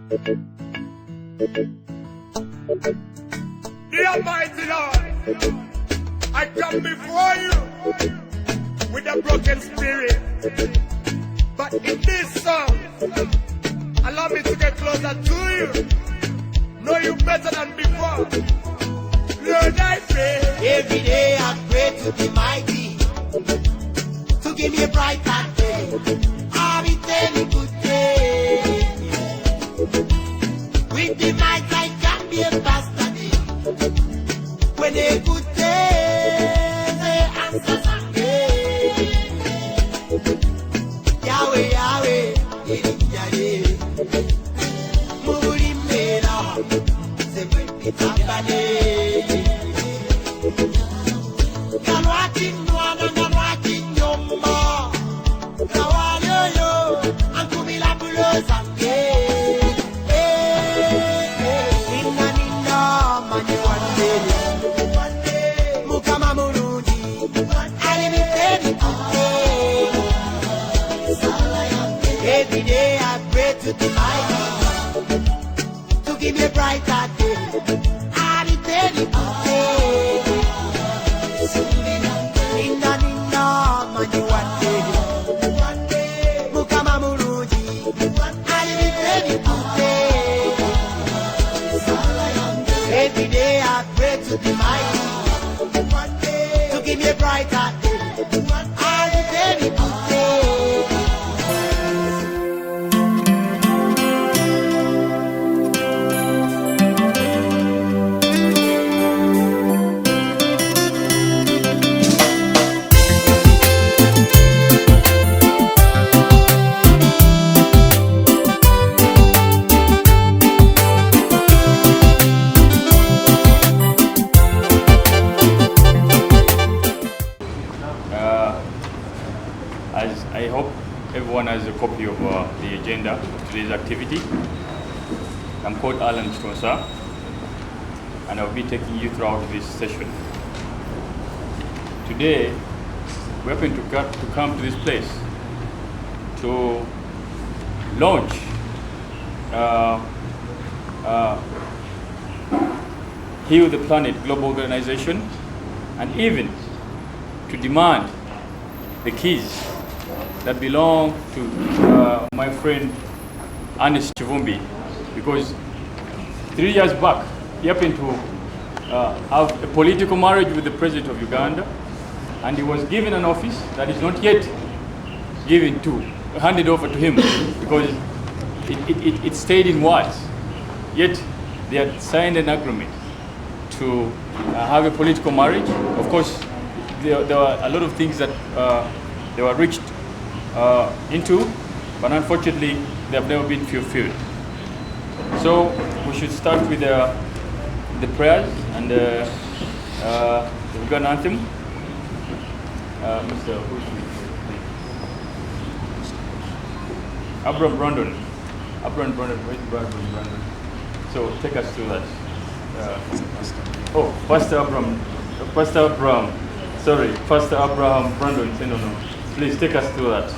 The Almighty Lord, I come before you with a broken spirit. But in this song, allow me to get closer to you. Know you better than before. Lord, I pray. Every day I pray to be mighty, to give me a brighter day. I'll be telling good day. With the might I can be a pastor day. When a good day, they answer Sunday. Yahweh, Yahweh, Yahweh. Muri mera, se bring it up a Every day I pray to the mighty to give me a brighter day. I be telling Ninda ninda mani one day Mukama muruji I be telling every day I pray to the mighty to give me a brighter day. I be telling I hope everyone has a copy of the agenda of today's activity. I'm called Alan Stonsa, and I'll be taking you throughout this session. Today, we happen to come to this place to launch Heal the Planet Global Organization, and even to demand the keys that belong to my friend Ernest Kivumbi, because 3 years back he happened to have a political marriage with the president of Uganda, and he was given an office that is not yet handed over to him, because it stayed in words. Yet they had signed an agreement to have a political marriage. Of course, there were a lot of things that they were reached into, but unfortunately they have never been fulfilled. So we should start with the prayers and the Uganda anthem. Mr. Abraham Brandon. Where's Brandon? So take us through that. Pastor Abraham Brandon. No. Please take us through that.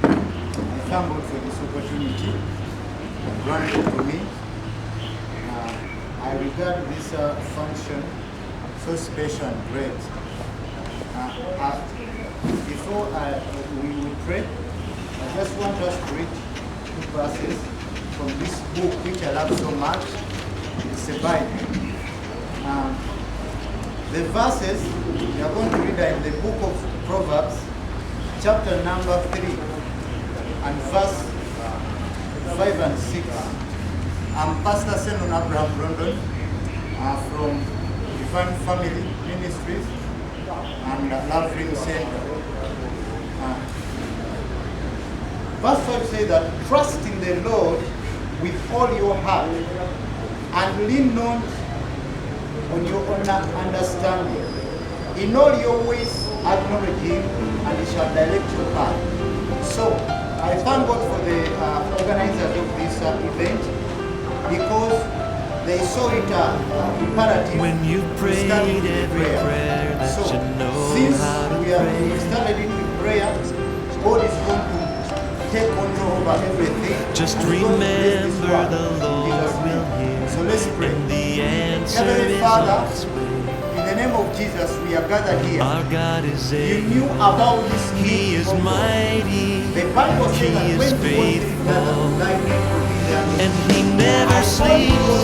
I thank God for this opportunity granted to me. I regard this function so special and great. Before we will pray, I just want us to read 2 verses from this book which I love so much. It's a Bible. The verses we are going to read are in the book of Proverbs, chapter number 3, and verse 5 and 6. I'm Pastor Senon Abraham Brandon from Divine Family Ministries and Love Ring Center. Verse 5 says that trust in the Lord with all your heart and lean not on your own understanding. In all your ways acknowledge him, and he shall direct your path. So I thank God for the organizers of this event, because they saw it imperative when you prayed to every prayer that so you know since how to we pray. started it with prayer, God is going to take control over everything. Just And he's going to bless this remember world. the Lord will hear, So let's pray. and the answer Heavenly is Father, on its way. in the name of Jesus, we are gathered here. Our God is You knew able, about this He need is of God. mighty, The Bible says He that is when two or three faithful, gather, thy name will be there. and He never sleeps,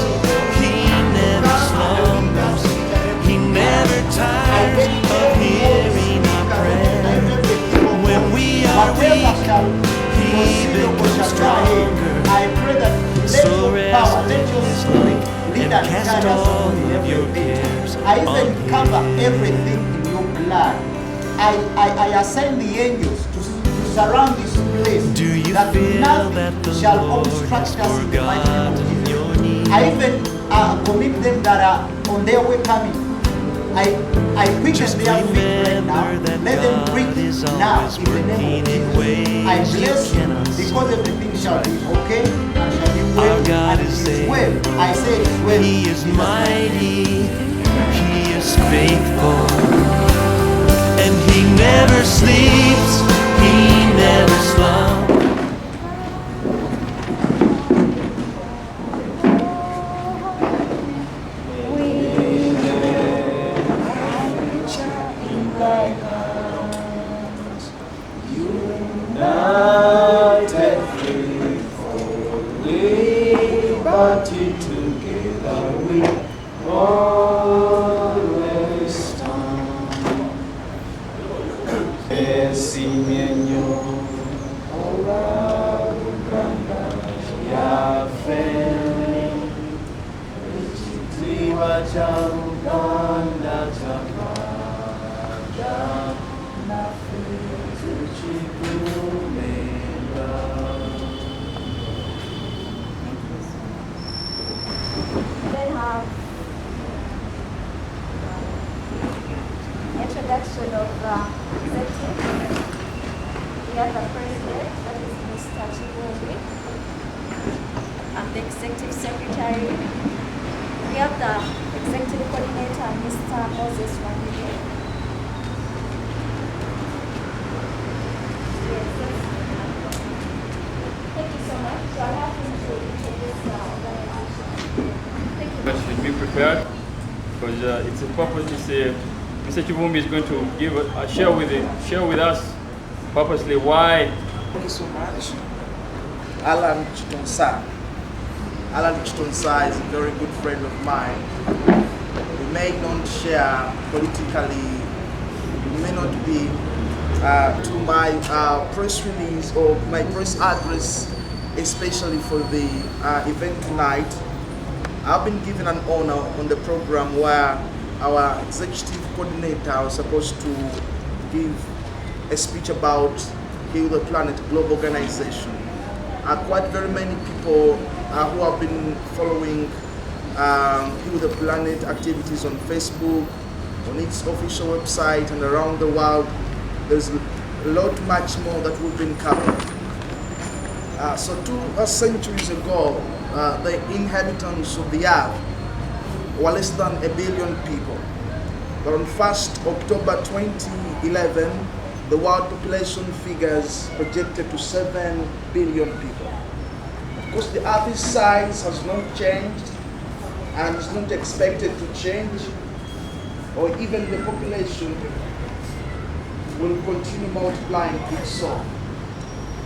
He never slumbers, He never tires of hearing our prayer. When we are weak, He becomes stronger. I pray that let So your rest power, let in your His spirit light lead and and cast guide us all upon of your everything. cares I even on cover Him. everything in your blood. I assign the angels to surround this place. Do you that feel nothing that the shall Lord obstruct has us in the mighty name of forgotten Jesus. your need? I even commit them that are on their way coming. I quicken Just their feet right now. remember that Let them God bring is now always in the name working of in Jesus. ways I you bless you cannot see. because everything shall be okay and shall be well. Our God and is it is well. able. I say it is well. He in is Jesus' name. mighty, He is faithful, and He never sleeps, He never slumbers. Then have introduction of executive. We have the president, that is Mr. Kivumbi, and the executive secretary. We have the executive coordinator, Mr. Moses Wangige. Yes, thank you so much. So I have him to introduce the organization. Thank you. That should be prepared because it's a purpose. Mr. Kivumbi is going to give share with us purposely why. Thank you so much. Alan Chitonsa. Alan Chitonsa is a very good friend of mine. We may not share politically, we may not be to my press release or my press address, especially for the event tonight. I've been given an honor on the program where our executive coordinator was supposed to give a speech about Heal the Planet Global Organization. Quite very many people who have been following Heal the Planet activities on Facebook, on its official website and around the world. There's a lot much more that we've been covering. So 2 centuries ago, the inhabitants of the earth were less than 1 billion people. But on 1st October 2011, the world population figures projected to 7 billion people. Of course, the earth's size has not changed and is not expected to change, or even the population will continue multiplying itself.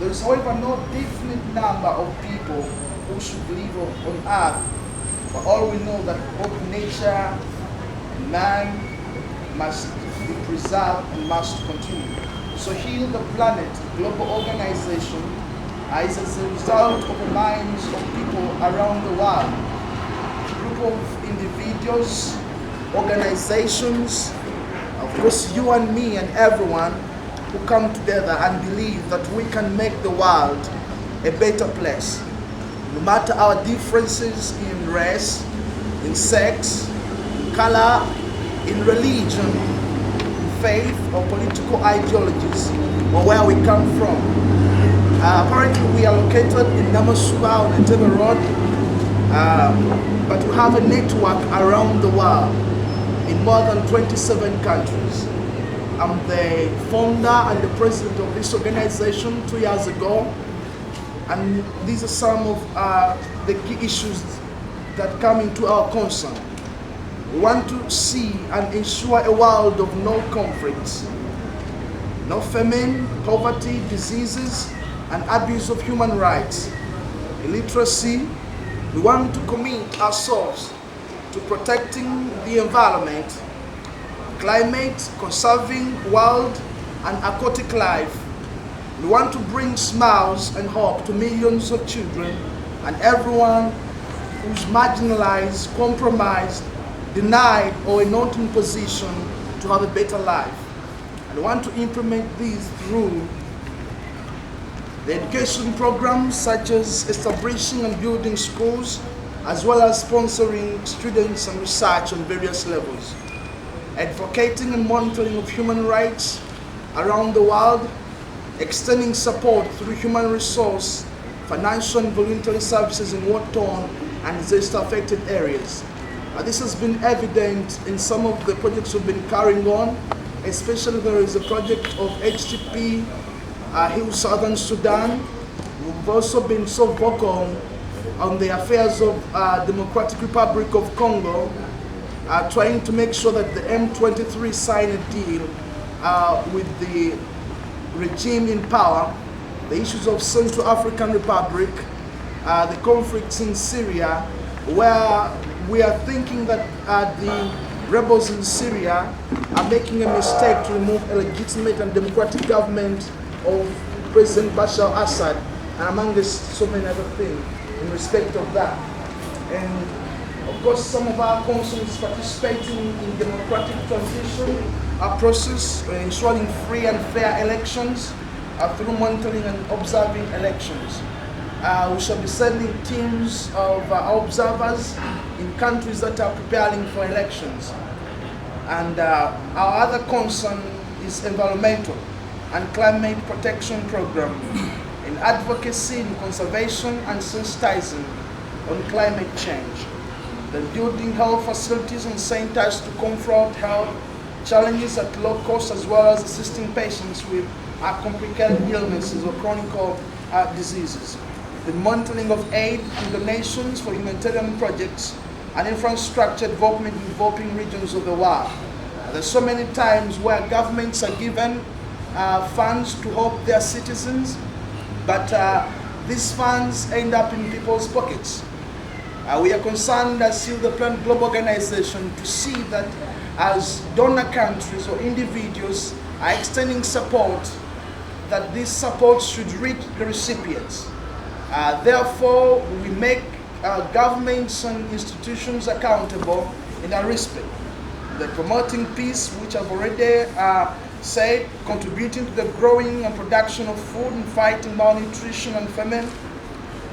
There is, however, no definite number of people who should live on earth, but all we know that both nature and man must be preserved and must continue. So Heal the Planet Global Organization is as a result of the minds of people around the world, a group of individuals, organizations, of course you and me and everyone who come together and believe that we can make the world a better place. No matter our differences in race, in sex, in color, in religion, faith or political ideologies, or where we come from. Apparently we are located in Namasuba on Entebbe Road, but we have a network around the world in more than 27 countries. I'm the founder and the president of this organization 2 years ago. And these are some of the key issues that come into our concern. We want to see and ensure a world of no conflicts, no famine, poverty, diseases, and abuse of human rights, illiteracy. We want to commit ourselves to protecting the environment, climate, conserving wild and aquatic life. We want to bring smiles and hope to millions of children and everyone who's marginalized, compromised, denied, or not in position to have a better life. And we want to implement these through the education programs such as establishing and building schools, as well as sponsoring students and research on various levels, advocating and monitoring of human rights around the world, extending support through human resource, financial and voluntary services in war-torn and disaster-affected areas. This has been evident in some of the projects we've been carrying on, especially there is a project of HTP, Hill Southern Sudan. We've also been so vocal on the affairs of Democratic Republic of Congo, trying to make sure that the M23 sign a deal with the regime in power, the issues of Central African Republic, the conflicts in Syria, where we are thinking that the rebels in Syria are making a mistake to remove a legitimate and democratic government of President Bashar al-Assad, and among this so many other things in respect of that. And of course some of our concerns participating in democratic transition process, ensuring free and fair elections through monitoring and observing elections. We shall be sending teams of observers in countries that are preparing for elections. And our other concern is environmental and climate protection program in advocacy, in conservation and sensitizing on climate change. Then building health facilities and centers to confront health challenges at low cost, as well as assisting patients with complicated illnesses or chronic diseases. The monitoring of aid and donations for humanitarian projects and infrastructure development in developing regions of the world. There's so many times where governments are given funds to help their citizens, but these funds end up in people's pockets. We are concerned as Heal the Planet Global Organization to see that as donor countries or individuals are extending support, that this support should reach the recipients. Therefore, we make governments and institutions accountable in that respect. The promoting peace, which I've already said, contributing to the growing and production of food and fighting malnutrition and famine,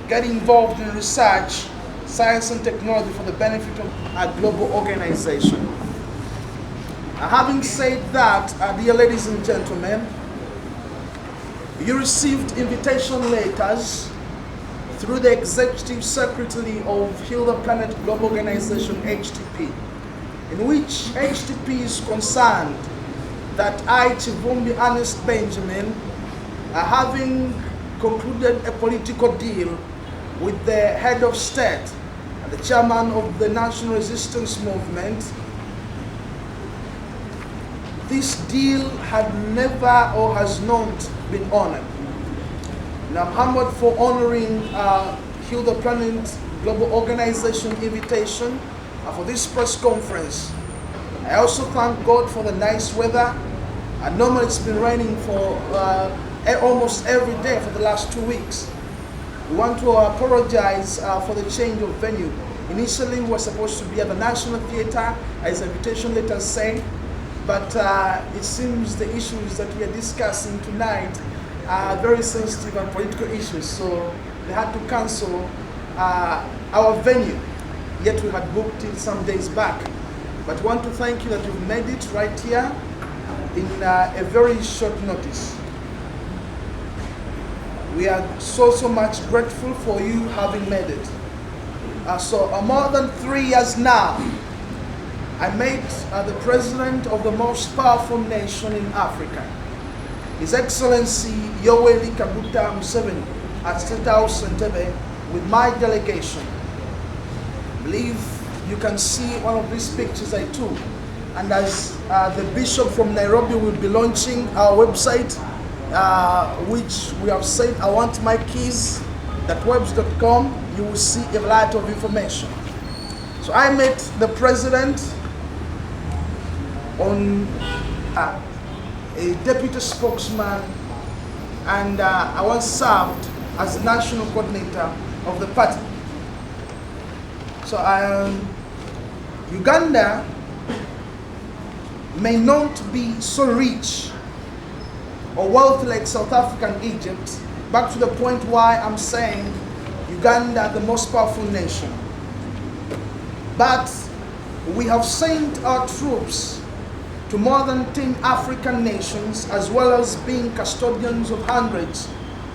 getting involved in research, science and technology for the benefit of a global organization. Having said that, dear ladies and gentlemen, you received invitation letters through the Executive Secretary of Heal the Planet Global Organization, HTP, in which HTP is concerned that I, Kivumbi Benjamin, having concluded a political deal with the head of state and the chairman of the National Resistance Movement, this deal had never or has not been honored. And I'm humbled for honoring Heal the Planet Global Organization invitation for this press conference. I also thank God for the nice weather. Normally it's been raining for almost every day for the last 2 weeks. We want to apologize for the change of venue. Initially we were supposed to be at the National Theatre, as the invitation letters say, but it seems the issues that we are discussing tonight are very sensitive and political issues, so they had to cancel our venue, yet we had booked it some days back. But I want to thank you that you've made it right here in a very short notice. We are so much grateful for you having made it. So more than 3 years now, I met the president of the most powerful nation in Africa, His Excellency Yoweri Kaguta Museveni, at State House Entebbe with my delegation. I believe you can see one of these pictures I took. And as the Bishop from Nairobi will be launching our website, which we have said, I want my keys.webs.com, you will see a lot of information. So I met the president on a deputy spokesman, and I once served as the national coordinator of the party. So Uganda may not be so rich or wealthy like South Africa and Egypt, back to the point why I'm saying Uganda the most powerful nation. But we have sent our troops to more than 10 African nations, as well as being custodians of hundreds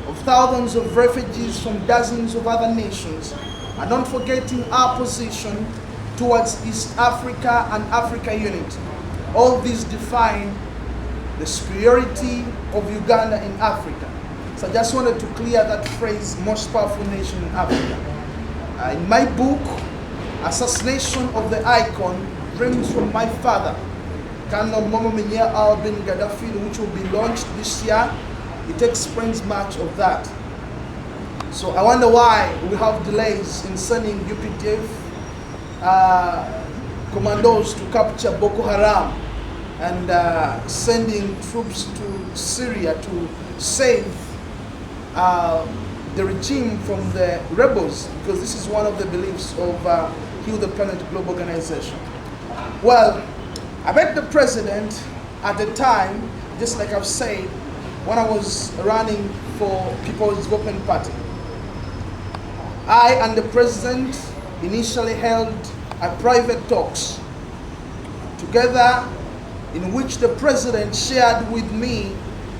of thousands of refugees from dozens of other nations, and not forgetting our position towards East Africa and Africa unity. All these define the superiority of Uganda in Africa. So I just wanted to clear that phrase, most powerful nation in Africa. In my book, Assassination of the Icon, Dreams from My Father, Colonel Momomenya Albin Gaddafi, which will be launched this year, it explains much of that. So I wonder why we have delays in sending UPDF commandos to capture Boko Haram, and sending troops to Syria to save the regime from the rebels, because this is one of the beliefs of Heal the Planet Global Organization. Well, I met the president at the time, just like I've said, when I was running for People's Development Party. I and the president initially held a private talks together, in which the president shared with me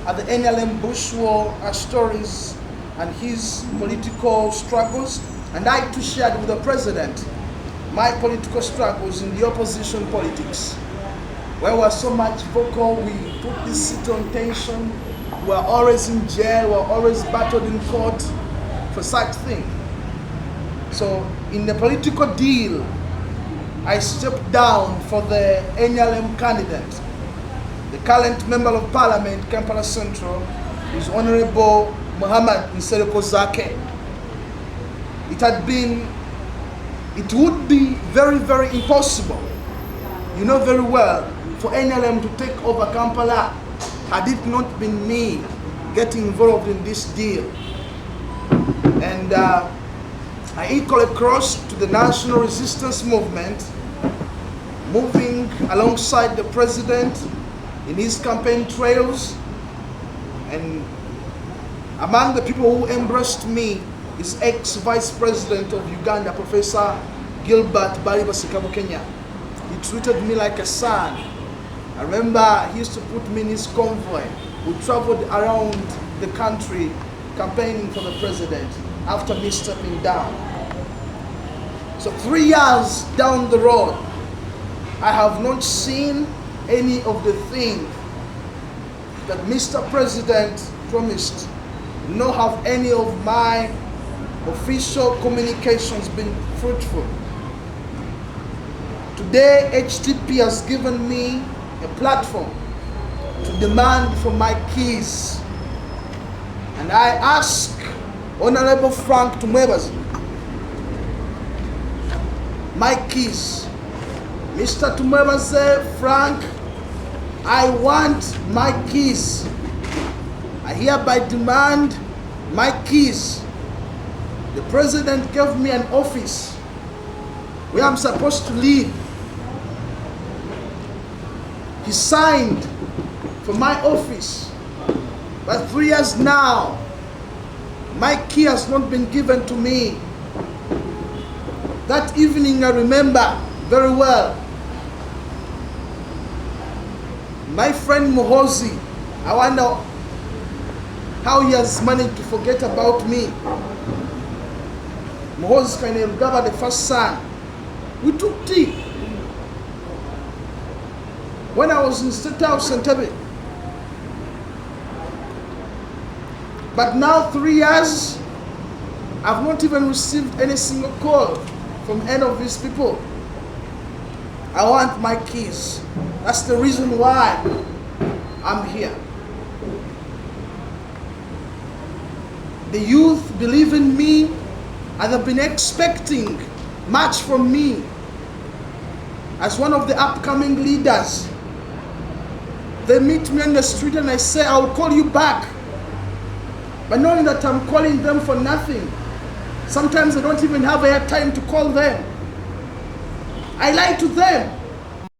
the NLM Bush War stories and his political struggles, and I too shared with the president my political struggles in the opposition politics, where we were so much vocal. We put this city on tension. We were always in jail. We were always battled in court for such thing. So in the political deal, I stepped down for the NLM candidate. The current member of parliament, Kampala Central, is Honorable Muhammad Nsereko Zake. It would be very, very impossible, you know very well, for NLM to take over Kampala had it not been me getting involved in this deal. And I equally crossed to the national resistance movement, moving alongside the president in his campaign trails. And among the people who embraced me is ex-Vice President of Uganda, Professor Gilbert Balibasikabo Kenya. He treated me like a son. I remember he used to put me in his convoy. We traveled around the country campaigning for the president after me stepping down. So 3 years down the road, I have not seen any of the things that Mr. President promised, nor have any of my official communications been fruitful. Today, HTP has given me a platform to demand for my keys. And I ask Honorable Frank Tumwebazi, my keys. Mr. Tumwebazi, Frank, I want my keys. I hereby demand my keys. The president gave me an office where I'm supposed to live. He signed for my office. But 3 years now, my key has not been given to me. That evening I remember very well. My friend Muhozi, I wonder how he has managed to forget about me. Muhozi Kainerugaba, the first son. We took tea. when I was in State House Entebbe. But now 3 years, I've not even received any single call from any of these people. I want my keys. That's the reason why I'm here. The youth believe in me and have been expecting much from me as one of the upcoming leaders. They meet me on the street and I say, I'll call you back. But knowing that I'm calling them for nothing, sometimes I don't even have air time to call them. I lie to them.